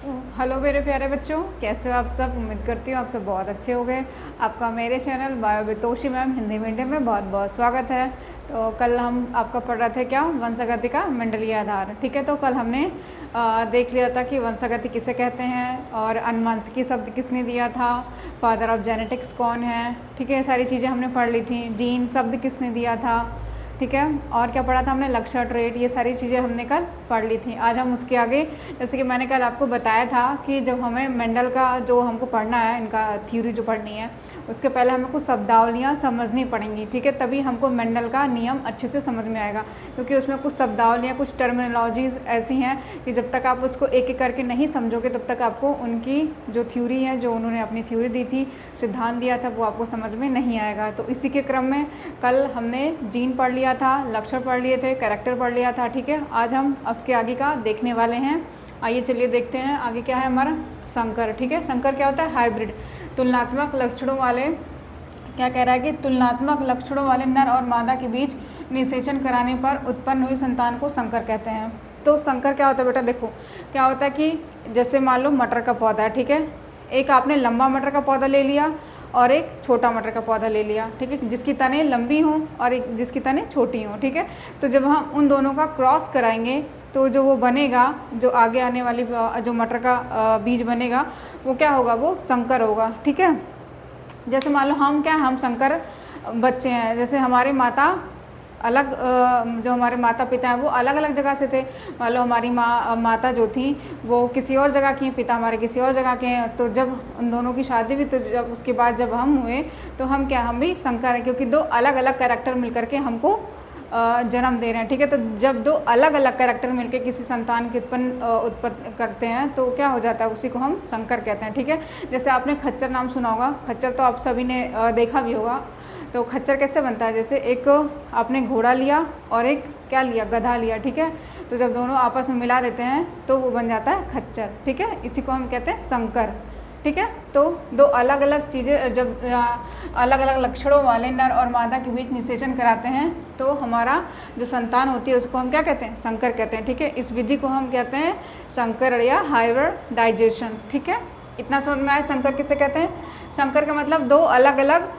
Hello मेरे प्यारे बच्चों, कैसे हो आप सब। उम्मीद करती हूँ आप सब बहुत अच्छे हो गए। आपका मेरे channel bio with Toshi ma'am Hindi medium में बहुत बहुत स्वागत है। तो कल हम आपका पढ़ रहे थे क्या, वंशागति का मंडलीय आधार। ठीक है, तो कल हमने देख लिया था कि वंशागति किसे कहते हैं और अनुवांशिकी शब्द किसने दिया था, फादर ऑफ जेनेटिक्स कौन है। ठीक है, सारी चीज़ें हमने पढ़ ली थी। जीन शब्द किसने दिया था, ठीक है। और क्या पढ़ा था हमने, लक्षण, ट्रेट, ये सारी चीज़ें हमने कल पढ़ ली थी। आज हम उसके आगे, जैसे कि मैंने कल आपको बताया था कि जब हमें मेंडल का जो हमको पढ़ना है, इनका थ्योरी जो पढ़नी है, उसके पहले हमें कुछ शब्दावलियाँ समझनी पड़ेंगी। ठीक है, तभी हमको मेंडल का नियम अच्छे से समझ में आएगा, क्योंकि उसमें कुछ शब्दावलियाँ, कुछ टर्मिनोलॉजीज ऐसी हैं कि जब तक आप उसको एक एक करके नहीं समझोगे तब तक आपको उनकी जो थ्योरी है, जो उन्होंने अपनी थ्योरी दी थी, सिद्धांत दिया था, वो आपको समझ में नहीं आएगा। तो इसी के क्रम में कल हमने जीन पढ़ लिया था, लक्षण पढ़ लिए थे, कैरेक्टर पढ़ लिया था। ठीक है, आज हम उसके आगे का देखने वाले हैं। आइए चलिए देखते हैं आगे क्या है हमारा, संकर। ठीक है, संकर क्या होता है, हाइब्रिड। तुलनात्मक लक्षणों वाले, क्या कह रहा है कि तुलनात्मक लक्षणों वाले नर और मादा के बीच निषेचन कराने पर उत्पन्न हुई संतान को संकर कहते हैं। तो संकर क्या होता है बेटा, देखो क्या होता है कि जैसे मान लो मटर का पौधा है, ठीक है, एक आपने लंबा मटर का पौधा ले लिया और एक छोटा मटर का पौधा ले लिया, ठीक है, जिसकी तने लंबी हों और एक जिसकी तने छोटी हों। ठीक है, तो जब हम उन दोनों का क्रॉस कराएंगे तो जो वो बनेगा, जो आगे आने वाली जो मटर का बीज बनेगा, वो क्या होगा, वो संकर होगा। ठीक है, जैसे मान लो हम संकर बच्चे हैं। जैसे हमारे माता अलग, जो हमारे माता पिता हैं वो अलग अलग जगह से थे। मान लो हमारी माता जो थी वो किसी और जगह की हैं, पिता हमारे किसी और जगह के हैं। तो जब उन दोनों की शादी हुई तो जब उसके बाद जब हम हुए तो हम भी संकर हैं, क्योंकि दो अलग अलग कैरेक्टर मिलकर के हमको जन्म दे रहे हैं। ठीक है, तो जब दो अलग अलग कैरेक्टर मिलकर किसी संतान की उत्पन्न करते हैं तो क्या हो जाता है, उसी को हम संकर कहते हैं। ठीक है, जैसे आपने खच्चर नाम सुना होगा, खच्चर तो आप सभी ने देखा भी होगा। तो खच्चर कैसे बनता है, जैसे एक आपने घोड़ा लिया और एक क्या लिया, गधा लिया। ठीक है, तो जब दोनों आपस में मिला देते हैं तो वो बन जाता है खच्चर। ठीक है, इसी को हम कहते हैं संकर। ठीक है, तो दो अलग अलग चीज़ें जब अलग अलग लक्षणों वाले नर और मादा के बीच निषेचन कराते हैं तो हमारा जो संतान होती है उसको हम क्या कहते हैं, संकर कहते हैं। ठीक है, इस विधि को हम कहते हैं संकर या हाइब्रिडाइजेशन। ठीक है, इतना समझ में आया संकर किसे कहते हैं। संकर का मतलब दो अलग अलग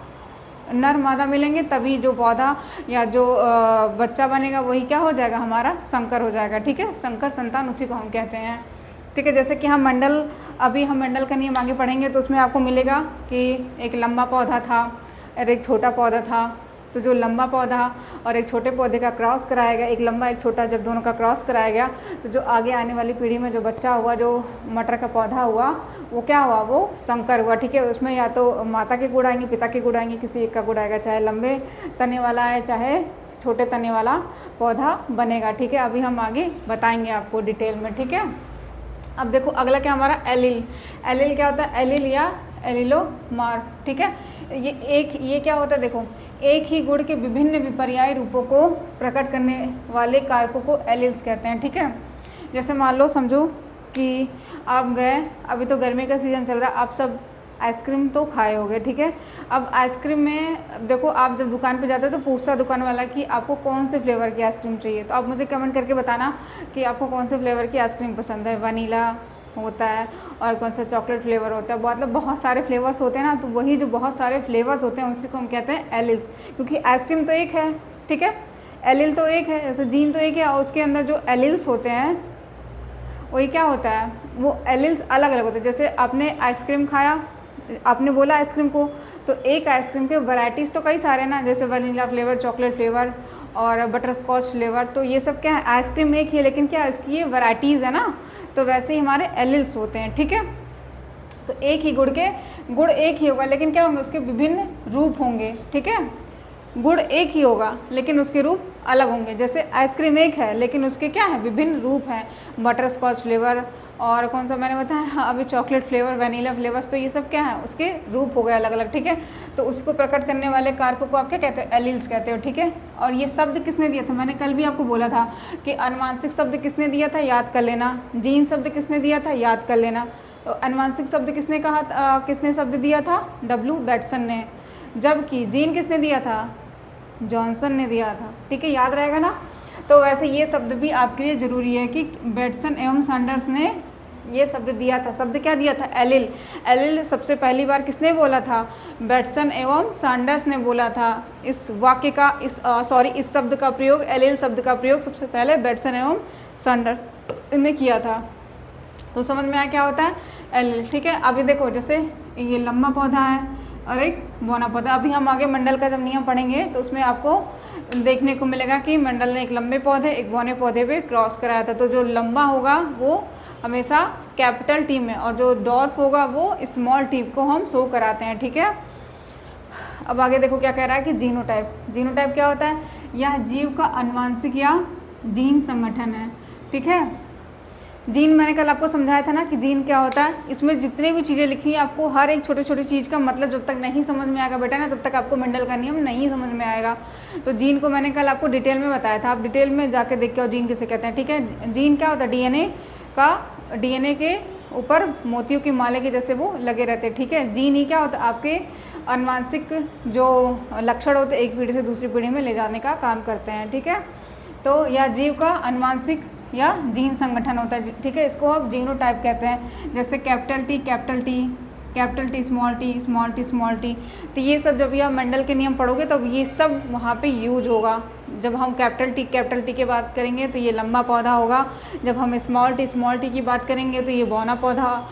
नर मादा मिलेंगे तभी जो पौधा या जो बच्चा बनेगा वही क्या हो जाएगा, हमारा संकर हो जाएगा। ठीक है, संकर संतान उसी को हम कहते हैं। ठीक है, जैसे कि हम मंडल का नियम आगे पढ़ेंगे तो उसमें आपको मिलेगा कि एक लंबा पौधा था और एक छोटा पौधा था। तो जो लंबा पौधा और एक छोटे पौधे का क्रॉस कराया गया, एक लंबा एक छोटा, जब दोनों का क्रॉस कराया गया तो जो आगे आने वाली पीढ़ी में जो बच्चा हुआ, जो मटर का पौधा हुआ, वो क्या हुआ, वो संकर हुआ। ठीक है, उसमें या तो माता के गुण आएंगे, पिता के गुण आएंगे, किसी एक का गुण आएगा, चाहे लंबे तने वाला है चाहे छोटे तने वाला पौधा बनेगा। ठीक है, अभी हम आगे बताएंगे आपको डिटेल में। ठीक है, अब देखो अगला क्या हमारा, एलील। एलील क्या होता है, एलील या एलिलोमॉर्फ। ठीक है, ये क्या होता है, देखो एक ही गुण के विभिन्न विपर्याय रूपों को प्रकट करने वाले कारकों को एलील्स कहते हैं। ठीक है, जैसे मान लो समझो कि आप गए, अभी तो गर्मी का सीज़न चल रहा है, आप सब आइसक्रीम तो खाए होगे। ठीक है, अब आइसक्रीम में देखो, आप जब दुकान पे जाते हो तो पूछता है दुकान वाला कि आपको कौन से फ्लेवर की आइसक्रीम चाहिए। तो आप मुझे कमेंट करके बताना कि आपको कौन से फ्लेवर की आइसक्रीम पसंद है। वनीला होता है और कौन सा चॉकलेट फ्लेवर होता है, मतलब बहुत सारे फ्लेवर्स होते हैं ना। तो वही जो बहुत सारे फ्लेवर्स होते हैं उसी को हम कहते हैं एलिल्स, क्योंकि आइसक्रीम तो एक है। ठीक है, एलिल तो एक है, जैसे जीन तो एक है, और उसके अंदर जो एलिल्स होते हैं वही क्या होता है, वो एलिल्स अलग अलग होते हैं। जैसे आपने आइसक्रीम खाया, आपने बोला आइसक्रीम को, तो एक आइसक्रीम के वैरायटीज़ तो कई सारे ना, जैसे वनीला फ्लेवर, चॉकलेट फ्लेवर और बटर स्कॉच फ्लेवर। तो ये सब क्या है, आइसक्रीम एक ही है, लेकिन क्या इसकी ये वैराइटीज़ है ना। तो वैसे ही हमारे एलिल्स होते हैं। ठीक है, तो एक ही गुण एक ही होगा, लेकिन क्या होंगे, उसके विभिन्न रूप होंगे। ठीक है, गुण एक ही होगा लेकिन उसके रूप अलग होंगे। जैसे आइसक्रीम एक है लेकिन उसके क्या है, विभिन्न रूप हैं। बटर स्कॉच फ्लेवर और कौन सा मैंने बताया अभी, चॉकलेट फ्लेवर, वनीला फ्लेवर्स, तो ये सब क्या है, उसके रूप हो गए अलग अलग। ठीक है, तो उसको प्रकट करने वाले कारकों को आप क्या कहते हो, एलील्स कहते हो। ठीक है, और ये शब्द किसने दिया था, मैंने कल भी आपको बोला था कि अनुवांशिक शब्द किसने दिया था, याद कर लेना। जीन शब्द किसने दिया था, याद कर लेना। तो अनुवांशिक शब्द किसने कहा, किसने शब्द दिया था, W बैटसन ने। जबकि जीन किसने दिया था, जॉनसन ने दिया था। ठीक है, याद रहेगा ना। तो वैसे ये शब्द भी आपके लिए ज़रूरी है कि बैटसन एवं सैंडर्स ने ये शब्द दिया था, शब्द क्या दिया था? एलिल। एलिल सबसे पहली बार किसने बोला था? बैटसन एवं सैंडर्स ने बोला था। इस वाक्य का इस शब्द का प्रयोग, एलिल शब्द का प्रयोग सबसे पहले बैटसन एवं सैंडर्स ने किया था। तो समझ में आया क्या होता है एलिल, ठीक है। अभी देखो जैसे ये लंबा पौधा है और एक बौना पौधा। अभी हम आगे मंडल का जब नियम पढ़ेंगे तो उसमें आपको देखने को मिलेगा कि मंडल ने एक लंबे पौधे एक बौने पौधे पे क्रॉस कराया था। तो जो लंबा होगा वो हमेशा कैपिटल टी में और जो डॉर्फ होगा वो स्मॉल टी को हम शो कराते हैं, ठीक है। अब आगे देखो क्या कह रहा है कि जीनोटाइप। जीनोटाइप क्या होता है? यह जीव का आनुवंशिक या जीन संगठन है, ठीक है। जीन मैंने कल आपको समझाया था ना कि जीन क्या होता है। इसमें जितनी भी चीज़ें लिखी हैं आपको हर एक छोटे छोटे चीज़ का मतलब जब तक नहीं समझ में आएगा बेटा ना, तब तक आपको मंडल का नियम नहीं समझ में आएगा। तो जीन को मैंने कल आपको डिटेल में बताया था, आप डिटेल में जाके देख के आओ जीन किसे कहते हैं, ठीक है। जीन क्या होता है? डीएनए के ऊपर मोतियों के माले के जैसे वो लगे रहते हैं, ठीक है। जीन ही क्या होता है? आपके आनुवंशिक जो लक्षण होते हैं एक पीढ़ी से दूसरी पीढ़ी में ले जाने का काम करते हैं, ठीक है। तो यह जीव का आनुवंशिक या जीन संगठन होता है, ठीक है। इसको आप जीनोटाइप कहते हैं। जैसे capital T small T small T. तो ये सब जब यह मंडल के नियम पढ़ोगे तब ये सब वहाँ पे यूज होगा। जब हम कैपिटल टी की बात करेंगे तो ये लंबा पौधा होगा। जब हम स्मॉल टी की बात करेंगे तो ये बौना पौधा,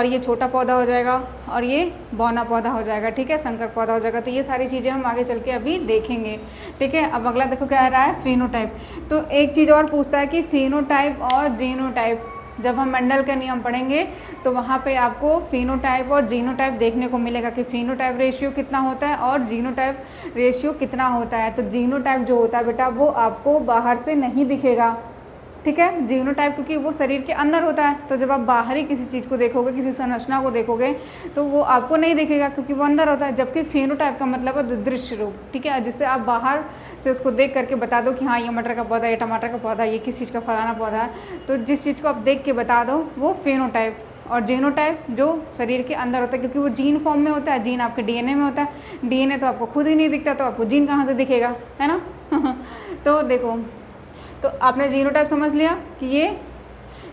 ये छोटा पौधा हो जाएगा और ये बौना पौधा हो जाएगा, ठीक है, संकर पौधा हो जाएगा। तो ये सारी चीज़ें हम आगे चल के अभी देखेंगे, ठीक है। अब अगला देखो क्या आ रहा है? फिनोटाइप। तो एक चीज़ और पूछता है कि फिनोटाइप और जीनोटाइप। जब हम मंडल के नियम पढ़ेंगे तो वहाँ पे आपको फिनोटाइप और जीनोटाइप देखने को मिलेगा कि फिनोटाइप रेशियो कितना होता है और जीनोटाइप रेशियो कितना होता है। तो जीनोटाइप जो होता है बेटा वो आपको बाहर से नहीं दिखेगा, ठीक है। जीनोटाइप क्योंकि वो शरीर के अंदर होता है, तो जब आप बाहरी किसी चीज़ को देखोगे, किसी संरचना को देखोगे तो वो आपको नहीं दिखेगा क्योंकि वो अंदर होता है। जबकि फिनोटाइप का मतलब है दृश्य रूप, ठीक है, जिससे आप बाहर से उसको देख करके बता दो कि हाँ ये मटर का पौधा, ये टमाटर का पौधा, ये किस चीज़ का फलाना पौधा है। तो जिस चीज़ को आप देख के बता दो वो फिनोटाइप। और जीनोटाइप जो शरीर के अंदर होता है क्योंकि वो जीन फॉर्म में होता है, जीन आपके डीएनए में होता है। डीएनए तो आपको खुद ही नहीं दिखता तो आपको जीन कहाँ से दिखेगा, है ना। तो देखो, तो आपने जीनोटाइप समझ लिया कि ये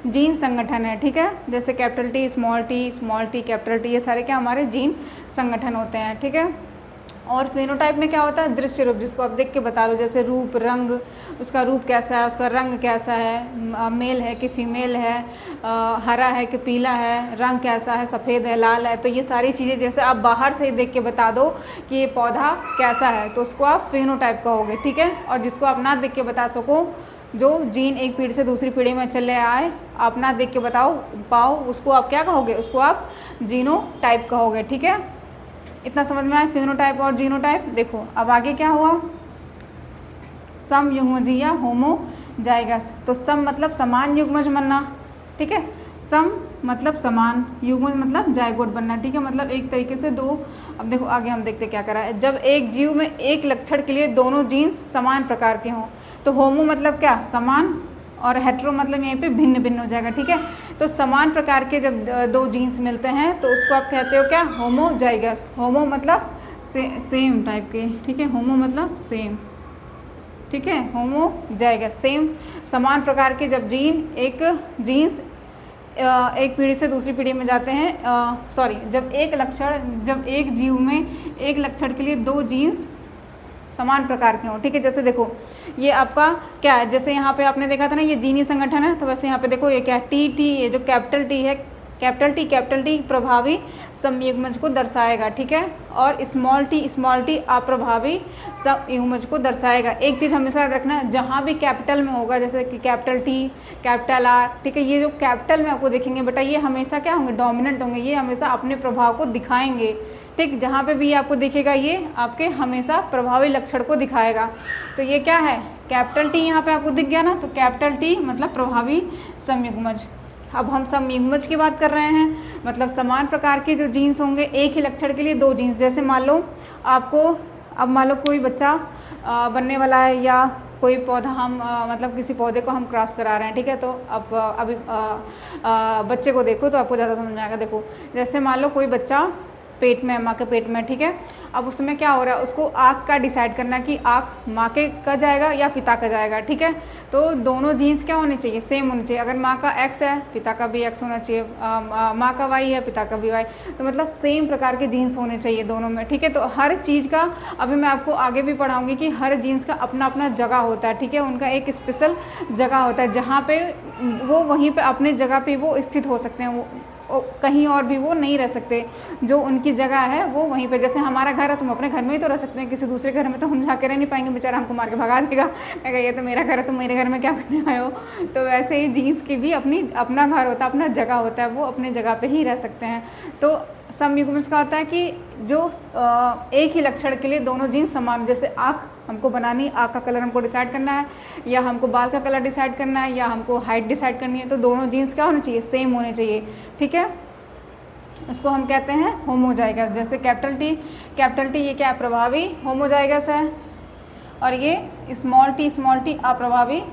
जीन संगठन है, ठीक है। जैसे capital T small T capital T, ये सारे क्या हमारे जीन संगठन होते हैं, ठीक है। और फिनोटाइप में क्या होता है? दृश्य रूप, जिसको आप देख के बता दो। जैसे रूप, रंग, उसका रूप कैसा है, उसका रंग कैसा है, मेल है कि फीमेल है, हरा है कि पीला है, रंग कैसा है, सफ़ेद है, लाल है। तो ये सारी चीज़ें जैसे आप बाहर से ही देख के बता दो कि ये पौधा कैसा है तो उसको आप फिनोटाइप कहोगे, ठीक है। और जिसको आप ना देख के बता सको, जो जीन एक पीढ़ी से दूसरी पीढ़ी में चले आए, आप ना देख के पाओ, उसको आप क्या कहोगे? उसको आप जीनोटाइप कहोगे, ठीक है। इतना समझ में आया फिनोटाइप और जीनोटाइप। देखो अब आगे क्या हुआ? सम युग्मज या होमोजाइगस। तो सम मतलब समान युग्मज बनना, ठीक है। सम मतलब समान, युग्मज मतलब जायगोट बनना, ठीक है। मतलब एक तरीके से दो। अब देखो आगे हम देखते क्या करा है। जब एक जीव में एक लक्षण के लिए दोनों जीन्स समान प्रकार के हों, तो होमो मतलब क्या? समान, और हेट्रो मतलब यहीं पे भिन्न भिन्न हो जाएगा, ठीक है। तो समान प्रकार के जब दो जीन्स मिलते हैं तो उसको आप कहते हो क्या? होमोजाइगस। होमो मतलब सेम टाइप के, ठीक है। होमो मतलब सेम, ठीक है। होमोजाइगस सेम, समान प्रकार के जब जीन्स एक पीढ़ी से दूसरी पीढ़ी में जाते हैं, जब एक जीव में एक लक्षण के लिए दो जीन्स समान प्रकार के हों, ठीक है। जैसे देखो ये आपका क्या है, जैसे यहाँ पे आपने देखा था ना ये जीनी संगठन है, तो वैसे यहाँ पे देखो ये क्या है? टी, ये जो कैपिटल टी है, कैपिटल टी प्रभावी समयुग्मज को दर्शाएगा, ठीक है। और स्मॉल टी अप्रभावी समयुग्मज को दर्शाएगा। एक चीज़ हमेशा याद रखना, जहाँ भी कैपिटल में होगा, जैसे कि कैपिटल टी, कैपिटल आर, ठीक है, ये जो कैपिटल में आपको देखेंगे बेटा ये हमेशा क्या होंगे? डोमिनेंट होंगे, ये हमेशा अपने प्रभाव को दिखाएंगे, ठीक। जहाँ पे भी आपको दिखेगा ये आपके हमेशा प्रभावी लक्षण को दिखाएगा। तो ये क्या है? कैपिटल टी यहाँ पे आपको दिख गया ना, तो कैपिटल टी मतलब प्रभावी समयुग्मज। अब हम समयुग्मज की बात कर रहे हैं, मतलब समान प्रकार के जो जीन्स होंगे एक ही लक्षण के लिए दो जीन्स। जैसे मान लो कोई बच्चा बनने वाला है या कोई पौधा हम मतलब किसी पौधे को हम क्रॉस करा रहे हैं, ठीक है। तो अब अभी बच्चे को देखो तो आपको ज़्यादा समझ में आएगा। देखो जैसे मान लो कोई बच्चा पेट में, माँ के पेट में, ठीक है। अब उस समय क्या हो रहा है, उसको आँख का डिसाइड करना कि आँख माँ के का जाएगा या पिता का जाएगा, ठीक है। तो दोनों जीन्स क्या होने चाहिए, सेम होने चाहिए। अगर माँ का एक्स है, पिता का भी एक्स होना चाहिए, माँ का वाई है, पिता का भी वाई, तो मतलब सेम प्रकार के जीन्स होने चाहिए दोनों में, ठीक है। तो हर चीज़ का अभी मैं आपको आगे भी पढ़ाऊँगी कि हर जीन्स का अपना अपना जगह होता है, ठीक है। उनका एक स्पेशल जगह होता है जहाँ पे वो वहीं पे अपने जगह पे वो स्थित हो सकते हैं, वो कहीं और भी वो नहीं रह सकते। जो उनकी जगह है वो वहीं पे, जैसे हमारा घर है, तुम अपने घर में ही तो रह सकते हैं, किसी दूसरे घर में तो हम जाके रह नहीं पाएंगे, बेचारा हमको मार के भगा देगा, कहेगा ये तो मेरा घर है, तुम मेरे घर में क्या करने आए हो। तो वैसे ही जीन्स की भी अपना घर होता है, अपना जगह होता है, वो अपने जगह पर ही रह सकते हैं। तो समयुग्मज का होता है कि जो एक ही लक्षण के लिए दोनों जीन्स समान, जैसे आँख हमको बनानी, आँख का कलर हमको डिसाइड करना है, या हमको बाल का कलर डिसाइड करना है, या हमको हाइट डिसाइड करनी है, तो दोनों जीन्स क्या होने चाहिए, सेम होने चाहिए, ठीक है। इसको हम कहते हैं होमोजाइगस। जैसे कैपिटल टी ये क्या है, प्रभावी होमोजाइगस है, और ये स्मॉल टी अप्रभावी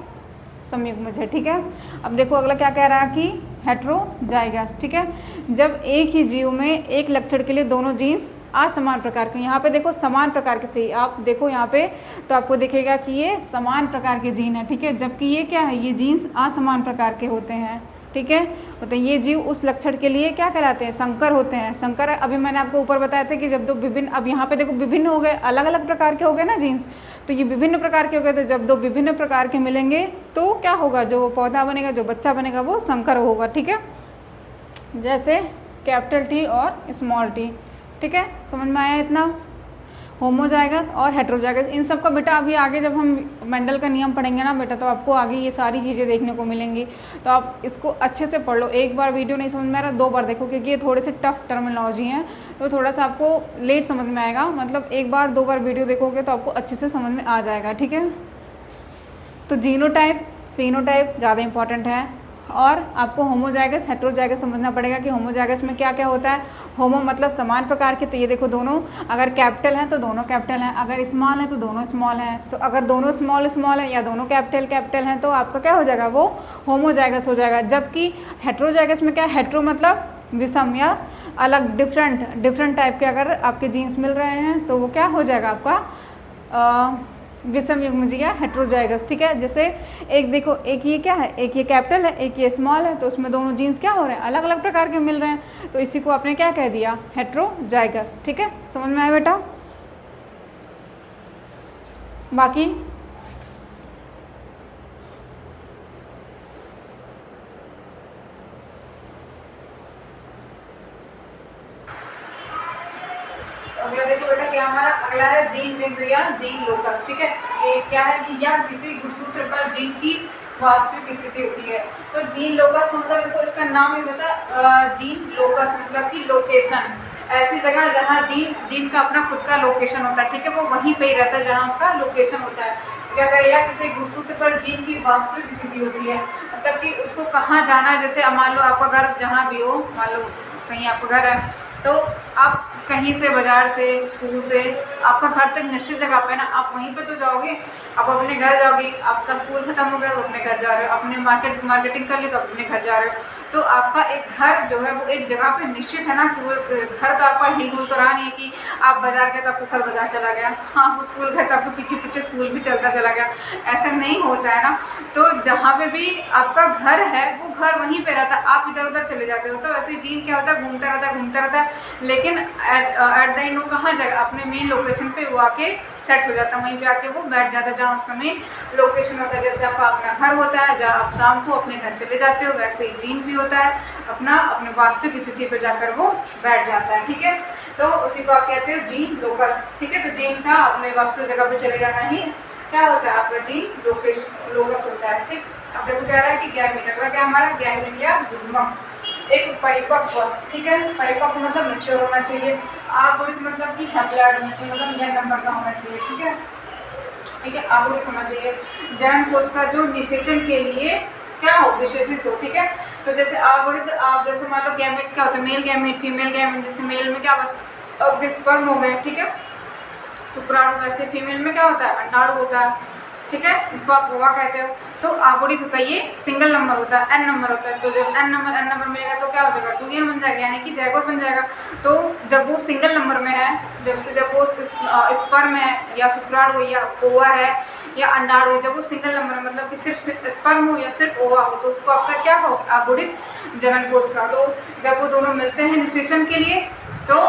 समयुग्मज है, ठीक है। अब देखो अगला क्या कह रहा है कि हेट्रोजाइगस, ठीक है। जब एक ही जीव में एक लक्षण के लिए दोनों जीन्स असमान प्रकार के, यहाँ पे देखो समान प्रकार के थे, आप देखो यहाँ पे तो आपको दिखेगा कि ये समान प्रकार के जीन है, ठीक है। जबकि ये क्या है, ये जीन्स असमान प्रकार के होते हैं, ठीक है। तो ये जीव उस लक्षण के लिए क्या कहलाते हैं, संकर होते हैं। संकर अभी मैंने आपको ऊपर बताया था कि जब दो विभिन्न, अब यहाँ पे देखो विभिन्न हो गए, अलग अलग प्रकार के हो गए ना जीन्स, तो ये विभिन्न प्रकार के हो गए। तो जब दो विभिन्न प्रकार के मिलेंगे तो क्या होगा, जो पौधा बनेगा, जो बच्चा बनेगा, वो संकर होगा, ठीक है। जैसे कैपिटल टी और स्मॉल टी, ठीक है। समझ में आया इतना, होमोजाइगस और हेट्रोजाइगस। इन सब का बेटा अभी आगे जब हम मेंडल का नियम पढ़ेंगे ना बेटा, तो आपको आगे ये सारी चीज़ें देखने को मिलेंगी। तो आप इसको अच्छे से पढ़ लो, एक बार वीडियो नहीं समझ में आ रहा 2 बार देखो, क्योंकि ये थोड़े से टफ टर्मिनोलॉजी हैं, तो थोड़ा सा आपको लेट समझ में आएगा। मतलब एक बार 2 बार वीडियो देखोगे तो आपको अच्छे से समझ में आ जाएगा, ठीक है। तो जीनोटाइप फिनोटाइप ज़्यादा इंपॉर्टेंट है, और आपको होमोजाइगस हेट्रोजाइगस समझना पड़ेगा कि होमोजाइगस में क्या क्या होता है। होमो मतलब समान प्रकार के, तो ये देखो दोनों अगर कैपिटल हैं तो दोनों कैपिटल हैं, अगर स्मॉल है तो दोनों स्मॉल हैं। तो अगर दोनों स्मॉल है या दोनों कैपिटल हैं तो आपका क्या हो जाएगा, वो होमोजाइगस हो जाएगा। जबकि हेट्रोजाइगस में क्या, हेट्रो मतलब विषम या अलग, डिफरेंट टाइप के अगर आपके जीन्स मिल रहे हैं तो वो क्या हो जाएगा आपका विषम युग्मज या हेट्रोजाइगस, ठीक है। जैसे एक देखो, एक ये क्या है, एक ये कैपिटल है, एक ये स्मॉल है, तो उसमें दोनों जीन्स क्या हो रहे हैं, अलग अलग प्रकार के मिल रहे हैं, तो इसी को आपने क्या कह दिया, हेट्रोजाइगस, ठीक है। समझ में आया बेटा। बाकी अगला देखो बेटा क्या हमारा अगला है जीन बिंदु या जीन लोकस, ठीक है। ये क्या है कि यह किसी गुणसूत्र पर जीन की वास्तविक स्थिति होती है। तो जीन लोकस का मतलब देखो, इसका नाम ही बता, जीन लोकस मतलब कि लोकेशन, ऐसी जगह जहाँ जीन का अपना खुद का लोकेशन होता है, ठीक है। वो वहीं पे ही रहता है जहाँ उसका लोकेशन होता है। क्या करेगा, किसी गुणसूत्र पर जीन की वास्तविक स्थिति होती है, मतलब कि उसको कहाँ जाना है। जैसे मान लो आपका घर जहाँ भी हो, मान लो कहीं आपका घर है, तो आप कहीं से, बाजार से, स्कूल से, आपका घर तक निश्चित जगह पे ना, आप वहीं पे तो जाओगे। आप अपने घर जाओगे, आपका स्कूल खत्म हो गया तो अपने घर जा रहे हो, अपने मार्केटिंग कर ली तो अपने घर जा रहे हो। तो आपका एक घर जो है वो एक जगह पे निश्चित है ना, कि वो घर तो आपका हिलडुल तो रहा नहीं है कि आप बाजार गए तो आपको चल बाजार चला गया, हाँ वो स्कूल गए तो आपको पीछे पीछे स्कूल भी चलता चला गया, ऐसा नहीं होता है ना। तो जहाँ पे भी आपका घर है वो घर वहीं पे रहता है, आप इधर उधर चले जाते हो। तो ऐसे जीन क्या होता है, घूमता रहता है, लेकिन एट द एंड वो कहाँ जाएगा, अपने मेन लोकेशन पे वो आके सेट हो जाता है, वहीं पे आके वो बैठ जाता है जहाँ उसका मेन लोकेशन होता है। जैसे आपका अपना घर होता है जहाँ आप शाम को अपने घर चले जाते हो, वैसे ही जीन भी होता है, अपने वास्तविक स्थिति पर जाकर वो बैठ जाता है, ठीक है। तो उसी को आप कहते हो जीन लोकस, ठीक है। तो जीन का अपने वास्तविक जगह पर चले जाना ही क्या होता है, आपका जीन लोकस होता है, ठीक। अब देखो कह रहा है कि गैमीट, अगला क्या हमारा गैमीट या युग्मक, एक परिपक्व, ठीक है। परिपक्व मतलब मैच्योर होना चाहिए, आगुणित मतलब कि हैप्लॉइड होना चाहिए, मतलब यह नंबर का होना चाहिए, ठीक है, आगुणित होना चाहिए। जनन कोष का जो निषेचन के लिए क्या हो, विशेषित हो, ठीक है। तो जैसे आगुणित, आप जैसे मान लो गैमेट्स क्या होता है, मेल गैमेट, फीमेल गैमेट। जैसे मेल में क्या आपके स्पर्म हो गए, ठीक है, शुक्राणु, वैसे फीमेल में क्या होता है, अंडाणु होता है, ठीक है, इसको आप ओवा कहते हो। तो अगुणित होता है, ये सिंगल नंबर होता है, एन नंबर होता है। तो जब एन नंबर मिलेगा तो क्या हो जाएगा, 2n बन जाएगा, यानी कि जैगोट बन जाएगा। तो जब वो सिंगल नंबर में है, जब वो स्पर्म है या शुक्राणु या ओवा है या अंडाणु, जब वो सिंगल नंबर है मतलब कि सिर्फ स्पर्म हो या सिर्फ ओवा हो, तो उसको आपका क्या हो, अगुणित जनन कोष का। तो जब वो दोनों मिलते हैं निषेचन के लिए तो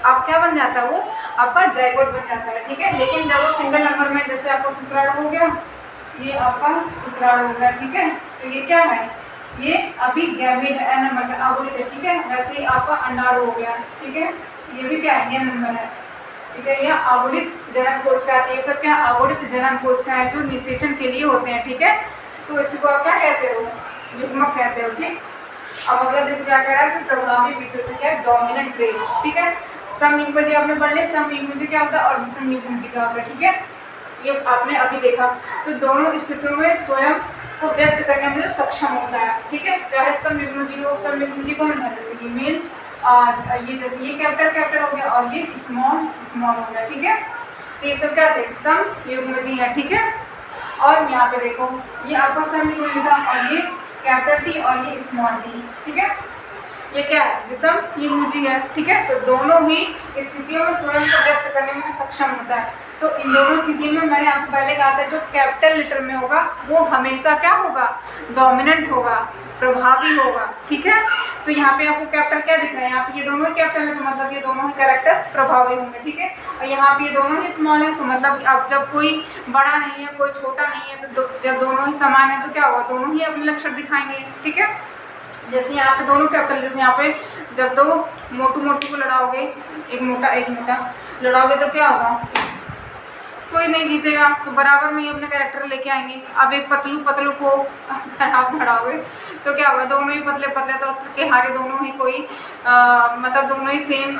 आप क्या बन जाता है, वो आपका जाइगोट बन जाता है, ठीक है। लेकिन जब वो सिंगल नंबर में, जैसे आपका शुक्राणु हो गया, ये आपका शुक्राणु हो गया, ठीक है। तो ये क्या है, ये अभी गैमेट है, एन नंबर का अगुणित है, ठीक है। वैसे ही आपका अंडाणु हो गया, ठीक है, ये भी क्या है, एन नंबर है, ठीक है। यह अगुणित जनन कोष का है, ये सब क्या अगुणित जनन कोष का है, जो निषेचन के लिए होते हैं, ठीक है। तो इसको आप क्या कहते हो, युग्मक कहते हो, ठीक। अब अगला देखो क्या कह रहा है कि प्रभावी विशेषण क्या है, डोमिनेंट ट्रेट, ठीक है। समयुग्मजी आपने पढ़ लिया, समयुग्मजी क्या होता है और विषमयुग्मजी क्या होता है, ठीक है। ये आपने अभी देखा। तो दोनों स्थितियों में स्वयं को व्यक्त करने में जो सक्षम होता है, ठीक है। चाहे समयुग्मजी हो, समयुग्मजी कौन है, जैसे ये मेल, ये जैसे ये कैपिटल हो गया और ये स्मॉल हो गया, ठीक है। तो ये सब क्या थे, समयुग्मजी है, ठीक है। और यहाँ पे देखो ये आपका समयुग्मजी था और ये कैपिटल टी और ये स्मॉल टी, ठीक है। ये क्या है, विषम युग्मजी है, ठीक है। तो दोनों ही स्थितियों में स्वयं को व्यक्त करने में जो सक्षम होता है। तो इन दोनों स्थितियों में मैंने आपको पहले कहा था, जो कैपिटल लेटर में होगा वो हमेशा क्या होगा, डोमिनेंट होगा, प्रभावी होगा, ठीक है। तो यहाँ पे आपको कैपिटल क्या दिख रहा है, यहाँ पे ये दोनों कैपिटल है तो मतलब ये दोनों ही कैरेक्टर प्रभावी होंगे, ठीक है। और यहाँ पे ये दोनों ही स्मॉल है तो मतलब अब जब कोई बड़ा नहीं है कोई छोटा नहीं है तो जब दोनों ही समान है तो क्या होगा, दोनों ही अपने लक्षण दिखाएंगे, ठीक है। जैसे यहाँ पे दोनों कैपिटल, जैसे यहाँ पे जब दो मोटू को लड़ाओगे, एक मोटा लड़ाओगे तो क्या होगा, कोई नहीं जीतेगा, तो बराबर में ही अपने कैरेक्टर लेके आएंगे। अब एक पतलू को आप लड़ाओगे तो क्या होगा, दोनों ही पतले तो थके हारे दोनों ही कोई मतलब दोनों ही सेम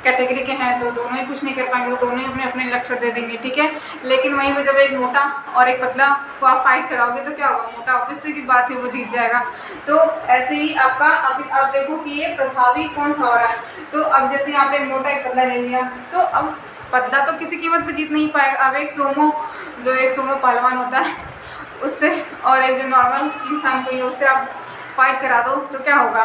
कैटेगरी के हैं तो दोनों ही कुछ नहीं कर पाएंगे, तो दोनों ही अपने अपने लक्षण दे देंगे, ठीक है। लेकिन वहीं पर जब एक मोटा और एक पतला को आप फाइट कराओगे तो क्या होगा, मोटा ऑब्वियस की बात है वो जीत जाएगा। तो ऐसे ही आपका अब देखो कि ये प्रभावी कौन सा हो रहा है। तो अब जैसे यहाँ पे एक मोटा एक पतला ले लिया तो अब पतला तो किसी कीमत पे जीत नहीं पाएगा। अब एक सोमो पहलवान होता है उससे और एक जो नॉर्मल इंसान को ही उससे आप फाइट करा दो तो क्या होगा,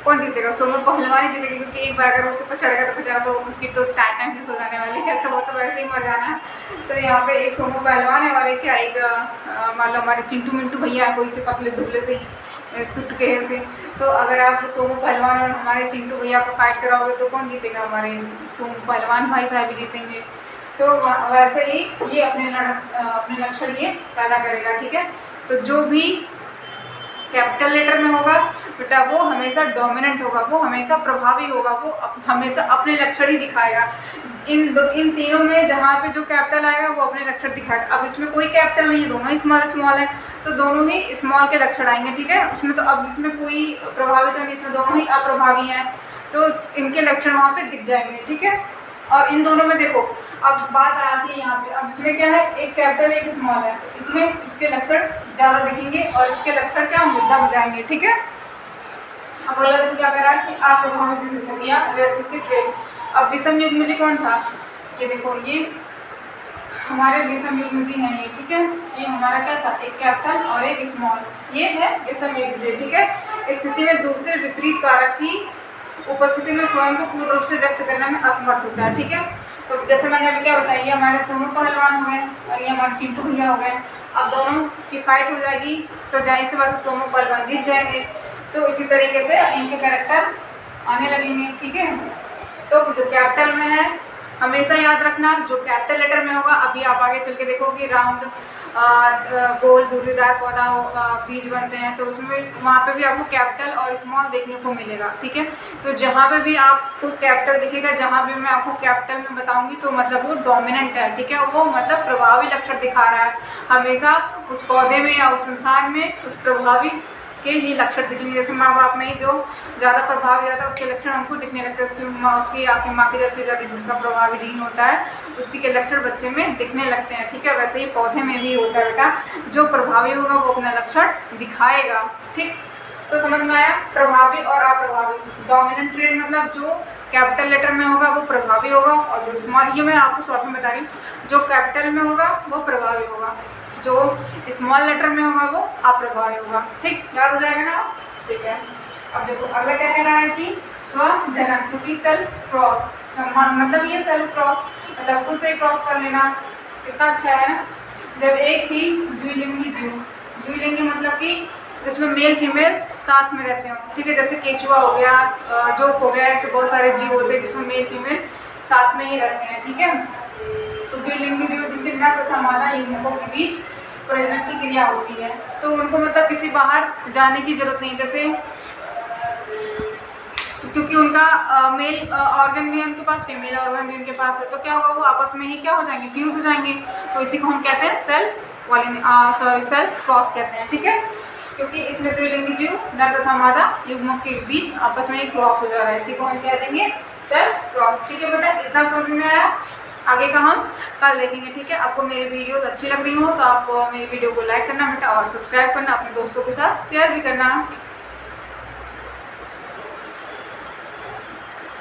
कौन जीतेगा, सोमो पहलवान ही जीतेगा, क्योंकि एक बार अगर उसके ऊपर चढ़ेगा तो बेचारा तो उसकी तो टाइम फिक्स हो जाने वाली है, तो वो तो वैसे ही मर जाना है। तो यहाँ पे एक सोमो पहलवान है और एक क्या, एक मान लो हमारे चिंटू मिंटू भैया है, कोई से पतले दुबले से सुट के से। तो अगर आप सोमू पहलवान और हमारे चिंटू भैया को फाइट कराओगे तो कौन जीतेगा, हमारे सोमू पहलवान भाई साहब ही जीतेंगे। तो वैसे ही ये अपने लक्षण ये पैदा करेगा, ठीक है। तो जो भी कैपिटल लेटर में होगा बेटा वो हमेशा डोमिनेंट होगा, वो हमेशा प्रभावी होगा, वो हमेशा अपने लक्षण ही दिखाएगा। इन तीनों में जहाँ पे जो कैपिटल आएगा वो अपने लक्षण दिखाएगा। अब इसमें कोई कैपिटल नहीं है, दोनों ही स्मॉल है तो दोनों ही स्मॉल के लक्षण आएंगे, ठीक है। उसमें तो अब इसमें कोई प्रभावी तो नहीं, इसमें दोनों ही अप्रभावी हैं तो इनके लक्षण वहाँ पे दिख जाएंगे, ठीक है। और इन दोनों में देखो अब बात आती है यहाँ पे, अब इसमें क्या है, एक कैपिटल एक स्मॉल है, इसमें इसके लक्षण ज़्यादा दिखेंगे और इसके लक्षण क्या होंगे, दब जाएंगे, ठीक है। अब अगला देखो क्या कह रहा है कि अप्रभावी विशेषण या रेसिसिव ट्रेट। अब विषम युग्मजी कौन था, ये देखो ये हमारे विषम युग्मजी हैं ये, ठीक है। ये हमारा क्या था, एक कैपिटल और एक स्मॉल, ये है विषम युग्मजी, ठीक है। स्थिति में दूसरे विपरीत कारक की उपस्थिति में स्वयं को पूर्ण रूप से व्यक्त करने में असमर्थ होता है, ठीक है। तो जैसे मैंने अभी क्या बताया, ये हमारे सोमू पहलवान हो गए और ये हमारे चिंटू भैया हो गए। अब दोनों की फाइट हो जाएगी तो जाहिर सी बात सोमू पहलवान जीत जाएंगे। तो इसी तरीके से इनके कैरेक्टर आने लगेंगे, ठीक है। तो जो कैपिटल में है हमेशा याद रखना, जो कैपिटल लेटर में होगा, अभी आप आगे चल के देखोगे राउंड गोल झुर्रीदार पौधा बीज बनते हैं तो उसमें वहाँ पे भी आपको कैपिटल और स्मॉल देखने को मिलेगा, ठीक है। तो जहाँ पे भी आपको कैपिटल दिखेगा, जहाँ भी मैं आपको कैपिटल में बताऊंगी तो मतलब वो डोमिनेंट है, ठीक है, वो मतलब प्रभावी लक्षण दिखा रहा है। हमेशा उस पौधे में या उस इंसान में उस प्रभावी के ही लक्षण दिखेंगे। जैसे माँ बाप में ही जो ज़्यादा प्रभाव जाता है उसके लक्षण हमको दिखने लगते हैं, उसकी आँखें माँ की जैसे जाती है, जिसका प्रभावी जीन होता है उसी के लक्षण बच्चे में दिखने लगते हैं, ठीक है। वैसे ही पौधे में भी होता है बेटा, जो प्रभावी होगा वो अपना लक्षण दिखाएगा, ठीक। तो समझ में आया, प्रभावी और अप्रभावी। डोमिनेंट ट्रेड मतलब जो कैपिटल लेटर में होगा वो प्रभावी होगा, और जो स्मॉल, ये मैं आपको शॉर्ट में बता रही हूँ, जो कैपिटल में होगा वो प्रभावी होगा, जो स्मॉल लेटर में होगा वो अप्रभावी होगा। ठीक, याद हो जाएगा ना? ठीक है। अब देखो अगला क्या कह रहा है कि स्वजनक, क्योंकि सेल्फ क्रॉस मतलब ये सेल्फ क्रॉस मतलब खुद से क्रॉस कर लेना, कितना अच्छा है ना। जब एक ही द्विलिंगी जीव, द्विलिंगी मतलब कि जिसमें मेल फीमेल साथ में रहते हो, ठीक है, जैसे केचुआ हो गया, जोक हो गया, ऐसे बहुत सारे जीव होते हैं जिसमें मेल फीमेल साथ में ही रहते हैं। ठीक है, तो द्विलिंगी जीव जिनके नर तथा मादा युग्मकों के बीच प्रजनन की क्रिया होती है, तो उनको मतलब किसी बाहर जाने की जरूरत नहीं, जैसे क्योंकि उनका मेल ऑर्गन भी है उनके पास, फीमेल ऑर्गन भी उनके पास है, तो क्या होगा, वो आपस में ही क्या हो जाएंगे, फ्यूज हो जाएंगे। तो इसी को हम कहते हैं सेल्फ क्रॉस कहते हैं। ठीक है, क्योंकि इसमें द्विलिंगी जीव नर तथा मादा युग्मक के बीच आपस में ही क्रॉस हो जा रहा है, इसी को हम कह देंगे सेल्फ क्रॉस। ठीक है बेटा, इतना समझ में आया? आगे का हम कल देखेंगे। ठीक है, आपको मेरी वीडियोस अच्छी लग रही हो तो आप मेरी वीडियो को लाइक करना बेटा, और सब्सक्राइब करना, अपने दोस्तों के साथ शेयर भी करना।